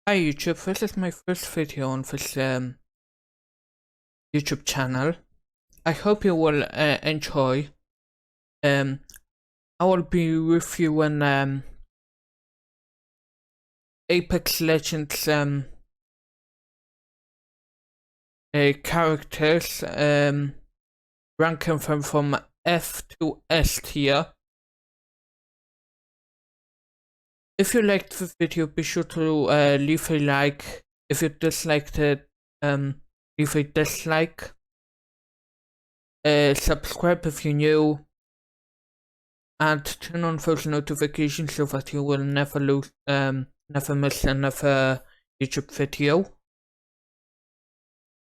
Hi YouTube, this is my first video on this YouTube channel. I hope you will enjoy. I will be reviewing Apex Legends characters, ranking them from F to S tier. If you liked the video, be sure to leave a like. If you disliked it, leave a dislike. Subscribe if you're new, and turn on those notifications so that you will never miss another YouTube video.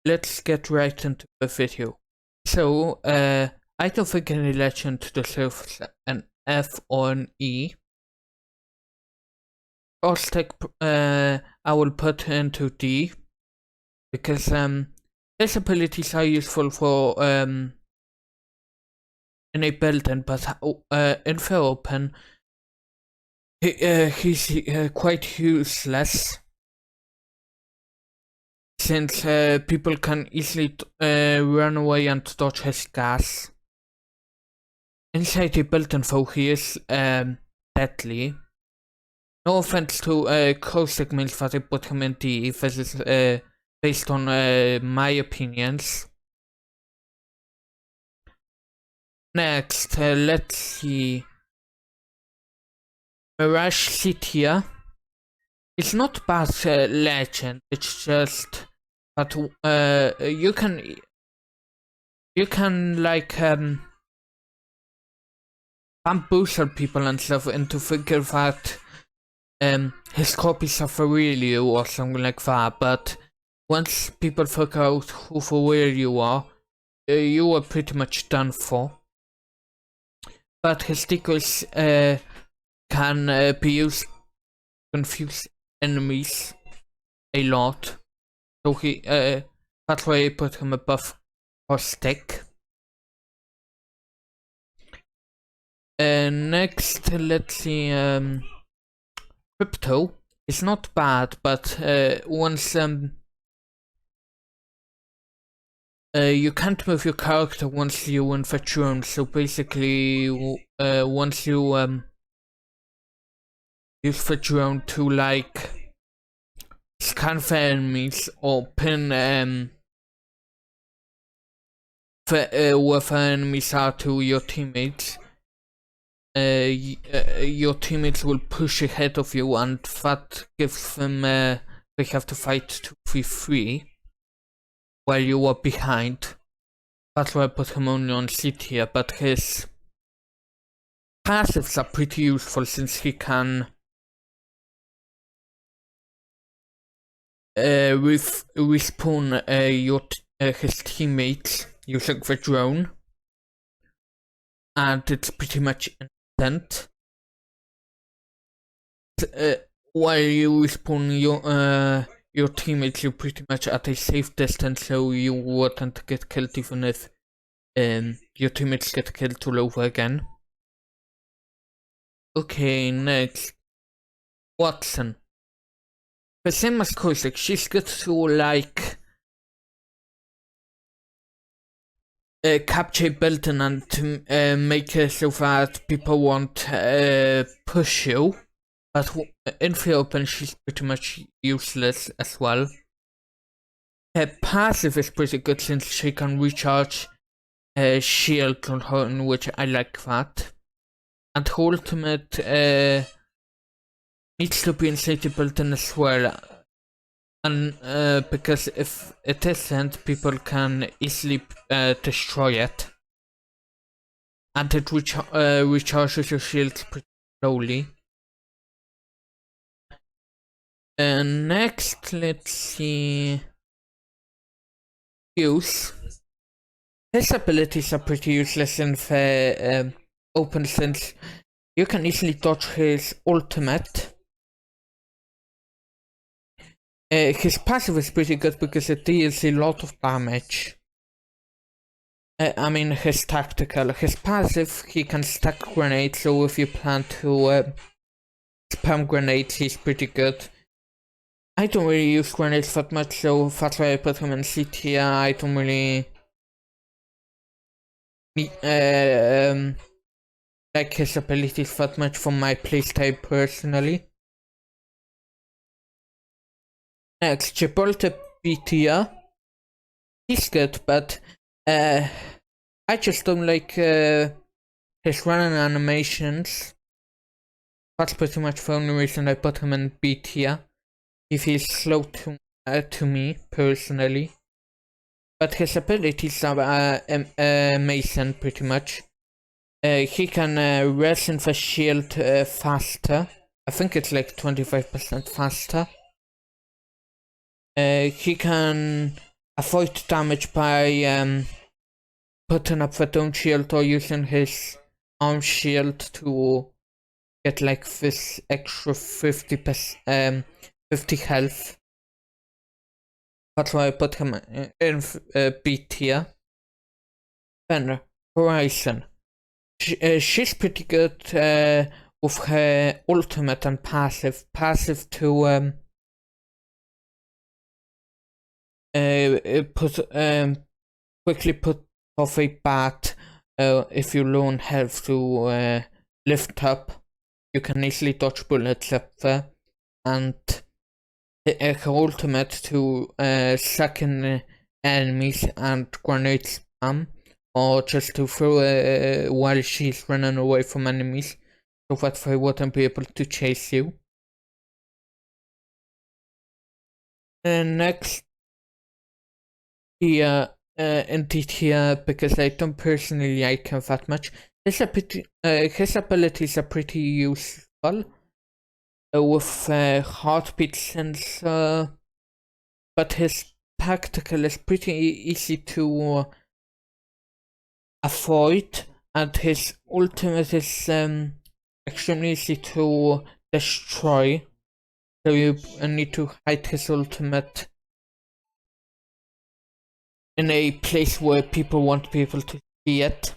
Let's get right into the video. So, I don't think any legend deserves an F or an E. Aztec, I will put into D, because his abilities are useful for in a building, but in the open he's quite useless, since people can easily run away and dodge his gas. Inside the building though, he is deadly. No offense to Caustic means that I put him in D. This is based on my opinions. Next, let's see. Mirage City. It's not bad legend. It's just that you can like bamboozle people and stuff into thinking that his copies are for real or something like that, but once people figure out who for real you are pretty much done for. But his decoys can be used to confuse enemies a lot, so he that's why I put him above Caustic. Next, let's see. Crypto is not bad, but once you can't move your character once you win the drone. So basically, once you use the drone to like scan the enemies or pin where the enemies are to your teammates, your teammates will push ahead of you, and that gives them they have to fight 2v3 while you are behind. That's why I put him only on C tier, but his passives are pretty useful, since he can respawn his teammates using the drone, and it's pretty much instant. While you respawn your teammates, you're pretty much at a safe distance, so you wouldn't get killed even if your teammates get killed all over again. Okay, next. Watson. The same as Caustic, she's good to like capture building and to make it so that people won't push you. But in the open, she's pretty much useless as well. Her passive is pretty good, since she can recharge shield on her, in which I like that. And her ultimate needs to be inside the building as well. And because if it isn't, people can easily destroy it. And it recharges your shields pretty slowly. Next, let's see. Fuse. His abilities are pretty useless in the open, since you can easily dodge his ultimate. His passive is pretty good because it deals a lot of damage. I mean, his tactical. His passive, he can stack grenades, so if you plan to spam grenades, he's pretty good. I don't really use grenades that much, so that's why I put him in C tier. I don't really like his abilities that much for my playstyle personally. Next, Gibraltar B tier. He's good, but I just don't like his running animations. That's pretty much the only reason I put him in B tier. He feels slow to me personally, but his abilities are amazing pretty much. He can res in the shield faster. I think it's like 25% faster. He can avoid damage by putting up the dome shield or using his arm shield to get like this extra 50% 50 health. That's why I put him in B tier. Then Horizon. She's pretty good with her ultimate and passive. Passive to quickly put off a bat if you low on health to lift up. You can easily dodge bullets up there, and her ultimate to suck in enemies and grenade spam, or just to throw while she's running away from enemies, so that they wouldn't be able to chase you. Next here, indeed here, because I don't personally like him that much. His abilities are pretty useful with heartbeat sensor, but his tactical is pretty easy to avoid, and his ultimate is extremely easy to destroy, so you need to hide his ultimate in a place where people won't be able to see it.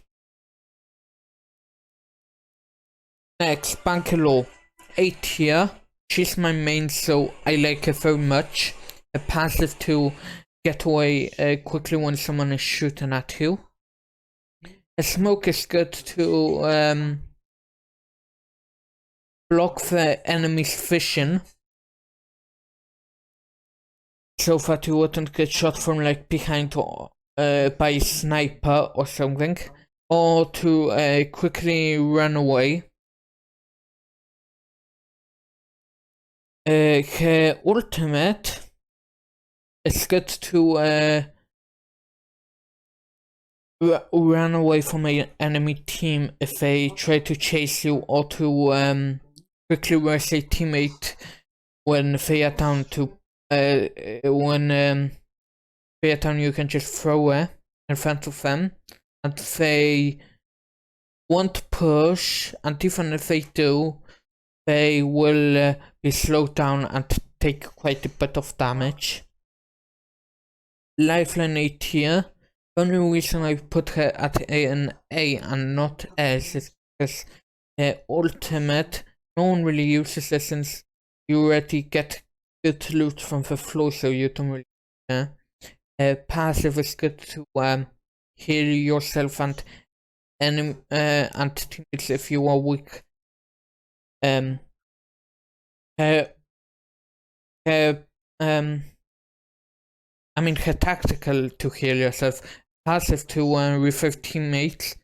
Next, Bangalore. 8 here. She's my main, so I like her very much. A passive to get away quickly when someone is shooting at you. A smoke is good to block the enemy's vision, so that you wouldn't get shot from like behind or by a sniper or something, or to quickly run away. Her ultimate is good to run away from an enemy team if they try to chase you, or to quickly res a teammate when they are down. To when they are down, you can just throw her in front of them, and they won't push, and even if they do, they will be slowed down and take quite a bit of damage. Lifeline A tier. The only reason I put her at an A and not S is because her ultimate, no one really uses this since you already get good loot from the floor, so you don't really care. Passive is good to heal yourself and teammates if you are weak. Her tactical to heal yourself, passive to revive teammates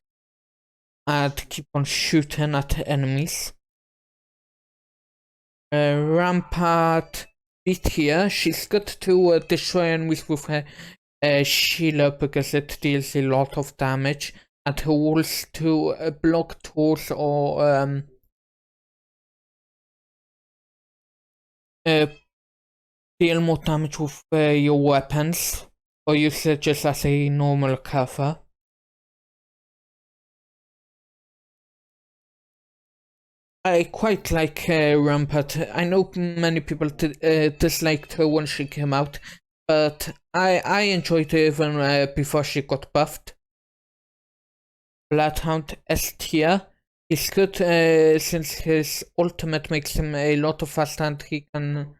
and keep on shooting at enemies. Rampart beat here. She's good to destroy enemies with her shield because it deals a lot of damage, and her walls to block tools or deal more damage with your weapons, or use it just as a normal cover. I quite like Rampart. I know many people disliked her when she came out, but I enjoyed her even before she got buffed. Bloodhound S tier. He's good since his ultimate makes him a lot of faster, and he can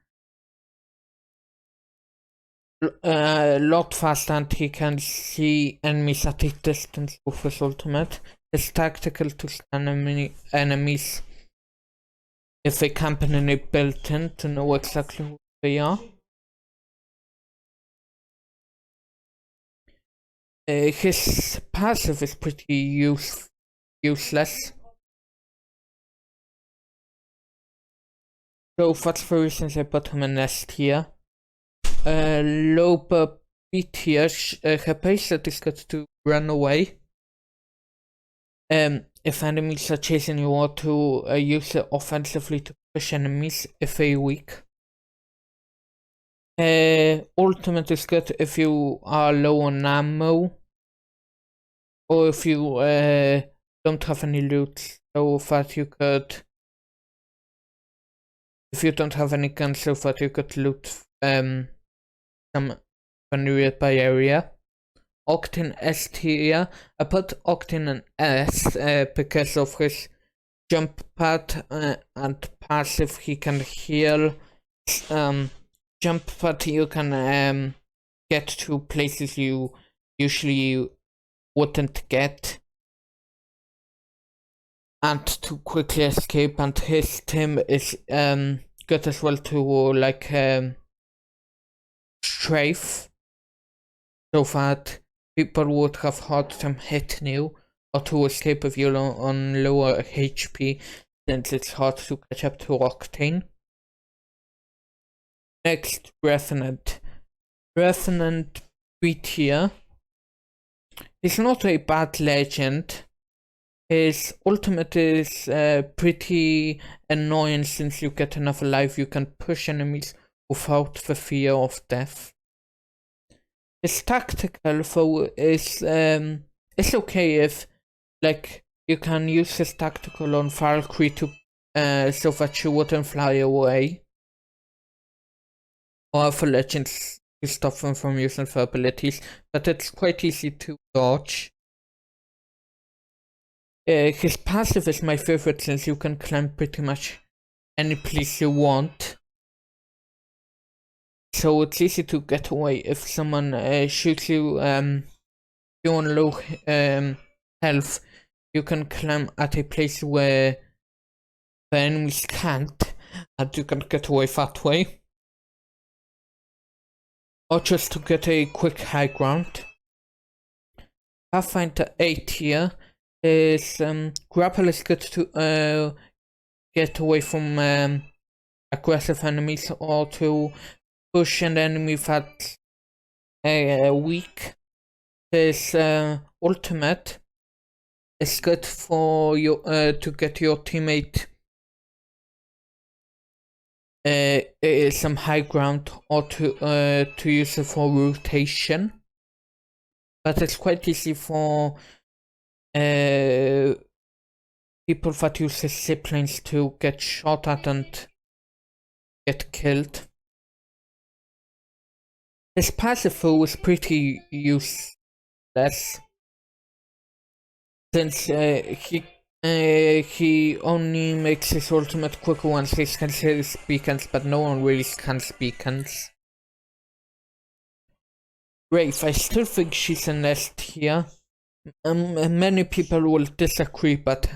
lot faster, and he can see enemies at a distance with his ultimate. It's tactical to scan enemies if they camp in a building to know exactly who they are. His passive is pretty useless. So that's the reason I put him in S tier. Low B tier, her pace set is good to run away. If enemies are chasing you, or to use it offensively to push enemies if they're weak. Ultimate is good if you are low on ammo, or if you don't have any loot, so that you could, if you don't have any guns, so that you could loot some nearby area. Octane S tier. I put Octane in S because of his jump pad and passive. He can heal. Jump pad, you can get to places you usually wouldn't get, and to quickly escape. And his team is good as well to like strafe, so that people would have hard time hitting you, or to escape if you're on lower HP, since it's hard to catch up to Octane. Next, Revenant. Revenant B tier. He's not a bad legend. His ultimate is pretty annoying, since you get enough alive you can push enemies without the fear of death. His tactical though is it's okay if like you can use his tactical on Valkyrie to so that she wouldn't fly away, or other legends to stop them from using their abilities, but it's quite easy to dodge. His passive is my favorite, since you can climb pretty much any place you want. So it's easy to get away if someone shoots you. You're on low health, you can climb at a place where the enemies can't, and you can get away that way. Or just to get a quick high ground. Pathfinder A tier is grapple is good to get away from aggressive enemies, or to push an enemy that's weak. His ultimate is good for you to get your teammate some high ground, or to use it for rotation. But it's quite easy for people that use ziplines to get shot at and get killed. His passive though is pretty useless, since he only makes his ultimate quicker once he scans his beacons, but no one really scans beacons. Wraith, I still think she's an S tier. Many people will disagree, but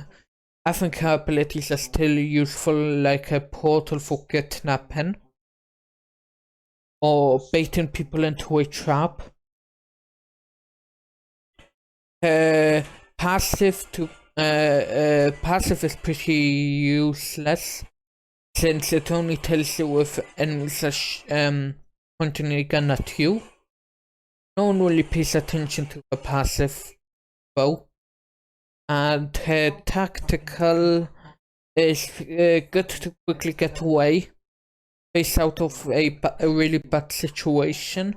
I think her abilities are still useful, like a portal for kidnapping, or baiting people into a trap. Passive is pretty useless, since it only tells you if enemies are pointing a gun at you. No one really pays attention to the passive though. And her tactical is good to quickly get away, face out of a really bad situation.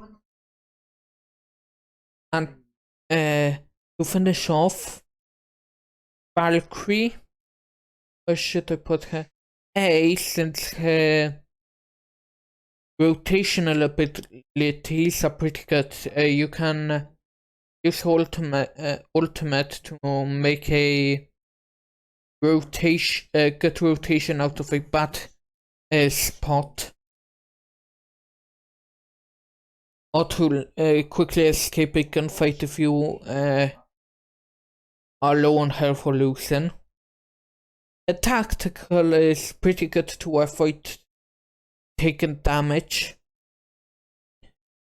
And to finish off, Valkyrie, where should I put her? A, since her rotational abilities are pretty good. You can use ultimate to make a good rotation out of a bad spot. or to quickly escape a gunfight if you are low on health or losing. A tactical is pretty good to avoid taking damage,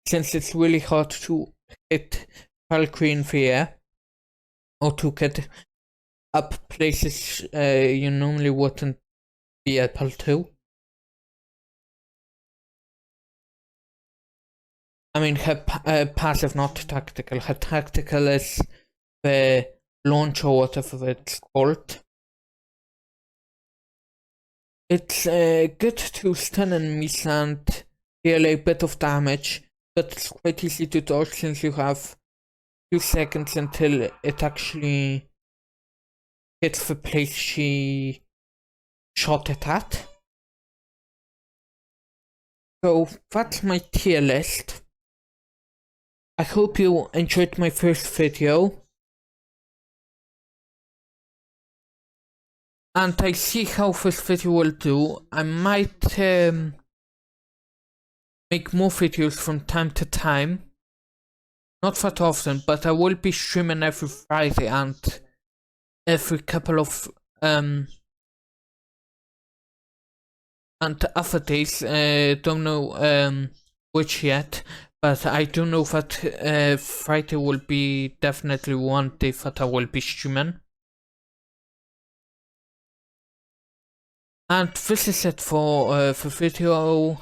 since it's really hard to hit Valkyrie in the air, or to get up places you normally wouldn't be able to. I mean, her passive, not tactical. Her tactical is the launch or whatever it's called. It's good to stun enemies and deal a bit of damage, but it's quite easy to dodge since you have a few seconds until it actually hits the place she shot it at. So that's my tier list. I hope you enjoyed my first video. And I see how this video will do. I might make more videos from time to time. Not that often, but I will be streaming every Friday and every couple of and other days. Don't know which yet, but I do know that Friday will be definitely one day that I will be streaming. And this is it for the video.